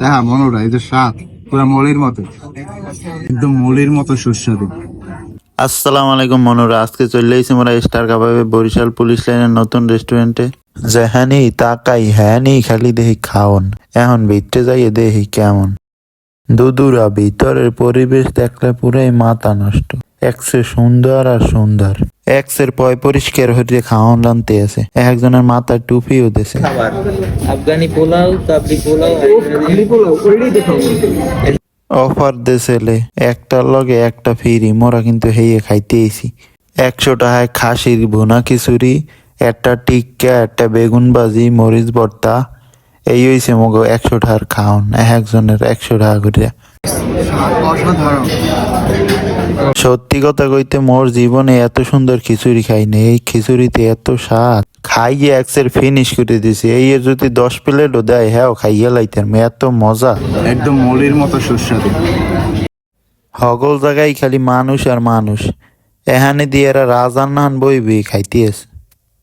হ্যাঁ মনোরা, এই যে স্বাদ পুরা মলির মতো, একদম মলির মতো সুস্বাদু। আসসালামু আলাইকুম মনুরা, আজকে চলে এসেছি আমরা স্টার কাবাবে বরিশাল পুলিশ লাইনের নতুন রেস্টুরেন্টে। যেহানি তাকাই হ্যানি খালি দেখি খাওন, এখন ভিতরে যাইয়ে দেখি কেমন। দুদুরা ভিতরের পরিবেশ দেখলে পুরাই মাথা নষ্ট। একসে সুন্দর আর সুন্দর, একসের পয় পরিষ্কার হয়ে খাওয়ান রানতে আছে, একজনের মাথার টুপিও দিছে। খাবার আফগানি পোলাও, কাবলি পোলাও, অফার দেশেলে একটার লগে একটা ফ্রি, মোরা কিন্তু হেয়ে খাইতে এসি। 100 টাকায় খাসির ভুনা খিচুড়ি, একটা টিক্কা, একটা বেগুন ভাজি, মরিচ ভর্তা। এই হইছে মগো 100 টাকার খাওন, একজনের 100 টাকা করে। অসাধারণ। সত্যি কথা কইতে মোর জীবনে এত সুন্দর খিচুড়ি খাইনি। এই খিচুড়িতে এত স্বাদ, খাইয়ে একসের ফিনিশ করে দিছি। এই এর যদি 10 প্লেটও দেয় হ্যাঁ খাইয়ে লাইতাম, এত মজা। একদম মলির মতো সুস্বাদু। সকল জায়গায় খালি মানুষ আর মানুষ। এখানে দিয়ে এরা রাজার নান বই বই খাইতে আছে।